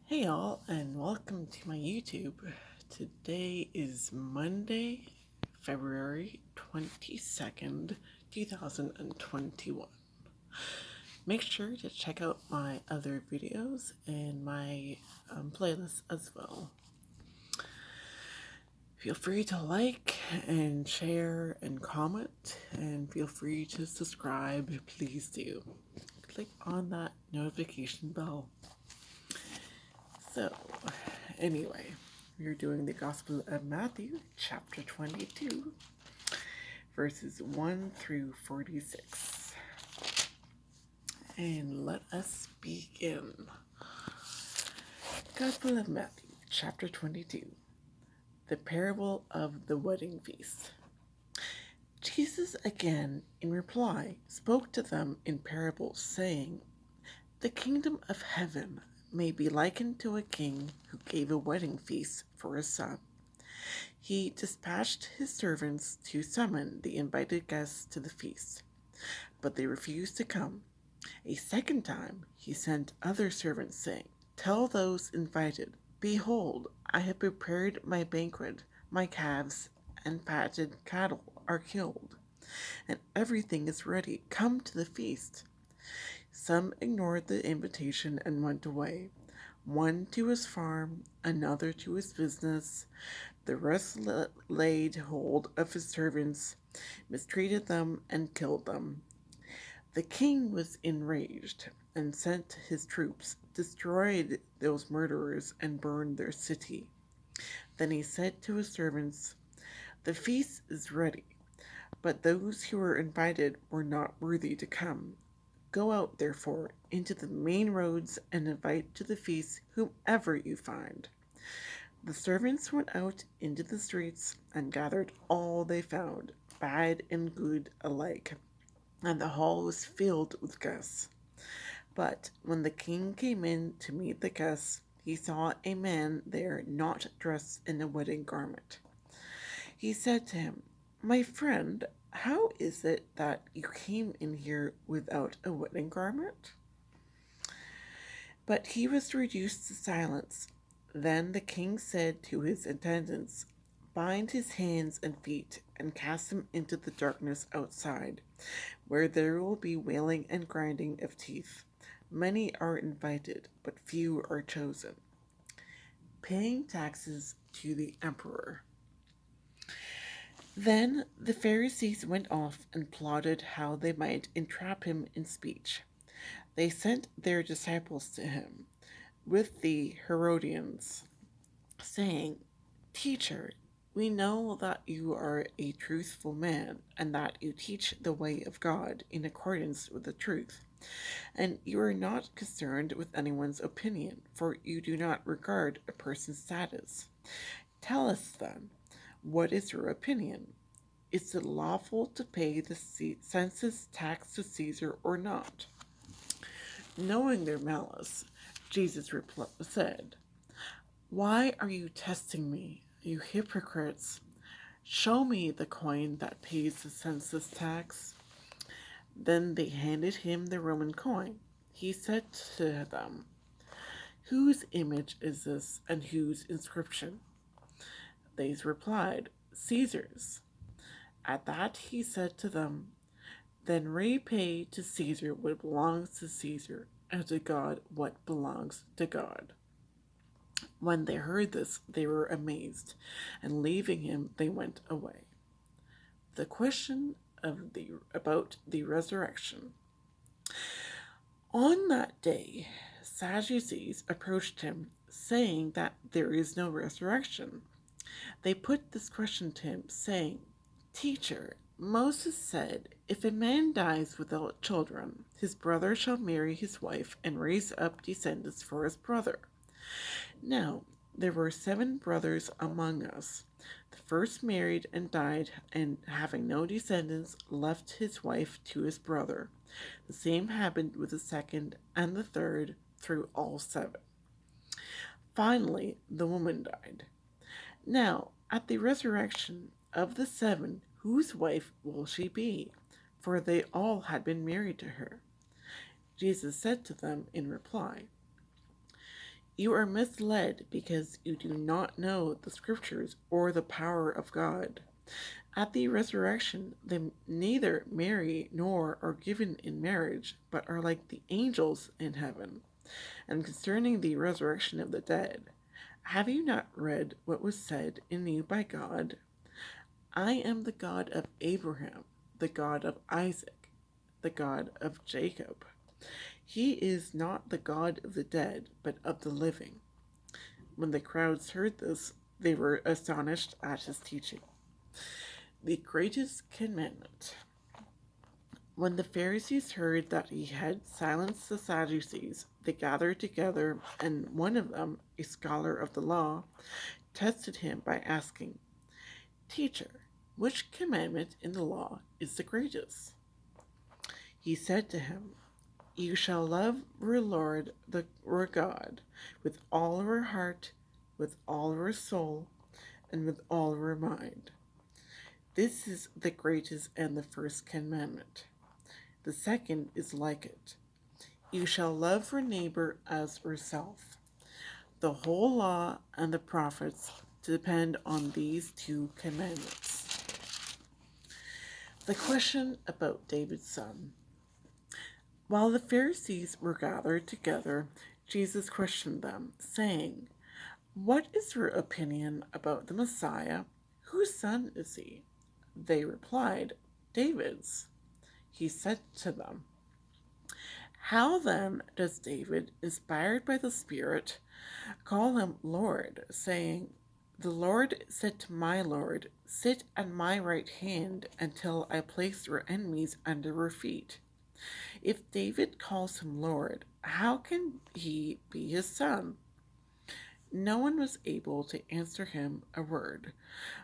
Hey y'all, and welcome to my YouTube. Today is Monday, February 22nd, 2021. Make sure to check out my other videos and my playlist as well. Feel free to like and share and comment, and feel free to subscribe. Please do. Click on that notification bell. So, anyway, we're doing the Gospel of Matthew, chapter 22, verses 1 through 46. And let us begin. Gospel of Matthew, chapter 22, the parable of the wedding feast. Jesus again, in reply, spoke to them in parables, saying, "The kingdom of heaven may be likened to a king who gave a wedding feast for his son. He dispatched his servants to summon the invited guests to the feast, but they refused to come. A second time he sent other servants, saying, 'Tell those invited, behold, I have prepared my banquet, my calves and fatted cattle are killed, and everything is ready. Come to the feast.' Some ignored the invitation and went away, one to his farm, another to his business. The rest laid hold of his servants, mistreated them, and killed them. The king was enraged and sent his troops, destroyed those murderers, and burned their city. Then he said to his servants, 'The feast is ready, but those who were invited were not worthy to come. Go out, therefore, into the main roads and invite to the feast whomever you find.' The servants went out into the streets and gathered all they found, bad and good alike, and the hall was filled with guests. But when the king came in to meet the guests, he saw a man there not dressed in a wedding garment. He said to him, 'My friend, how is it that you came in here without a wedding garment?' But he was reduced to silence. Then the king said to his attendants, 'Bind his hands and feet and cast him into the darkness outside, where there will be wailing and grinding of teeth. Many are invited, but few are chosen.'" Paying taxes to the emperor. Then the Pharisees went off and plotted how they might entrap him in speech. They sent their disciples to him with the Herodians, saying, "Teacher, we know that you are a truthful man and that you teach the way of God in accordance with the truth. And you are not concerned with anyone's opinion, for you do not regard a person's status. Tell us then, what is your opinion? Is it lawful to pay the census tax to Caesar or not?" Knowing their malice, Jesus said, "Why are you testing me, you hypocrites? Show me the coin that pays the census tax." Then they handed him the Roman coin. He said to them, "Whose image is this and whose inscription?" They replied, "Caesar's." At that he said to them, "Then repay to Caesar what belongs to Caesar, and to God what belongs to God." When they heard this, they were amazed, and leaving him, they went away. The question about the resurrection. On that day, Sadducees approached him, saying that there is no resurrection. They put this question to him, saying, "Teacher, Moses said, if a man dies without children, his brother shall marry his wife and raise up descendants for his brother. Now, there were 7 brothers among us. The first married and died, and having no descendants, left his wife to his brother. The same happened with the second and the third, through all 7. Finally, the woman died. Now, at the resurrection of the 7, whose wife will she be? For they all had been married to her." Jesus said to them in reply, You are misled because you do not know the Scriptures or the power of God. At the resurrection, they neither marry nor are given in marriage, but are like the angels in heaven. And concerning the resurrection of the dead, have you not read what was said in you by God? I am the God of Abraham, the God of Isaac, the God of Jacob. He is not the God of the dead, but of the living. When the crowds heard this, they were astonished at his teaching. The greatest commandment. When the Pharisees heard that he had silenced the Sadducees, they gathered together, and one of them, a scholar of the law, tested him by asking, Teacher, which commandment in the law is the greatest? He said to him, You shall love our Lord, our God, with all our heart, with all our soul, and with all our mind. This is the greatest and the first commandment. The second is like it. You shall love your neighbor as yourself. The whole law and the prophets depend on these two commandments. The question about David's son. While the Pharisees were gathered together, Jesus questioned them, saying, What is your opinion about the Messiah? Whose son is he? They replied, David's. He said to them, How then does David, inspired by the Spirit, call him Lord, saying, The Lord said to my Lord, Sit at my right hand until I place your enemies under your feet. If David calls him Lord, how can he be his son? No one was able to answer him a word,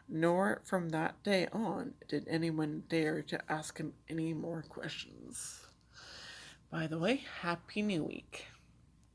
nor from that day on did anyone dare to ask him any more questions. By the way, Happy New Week.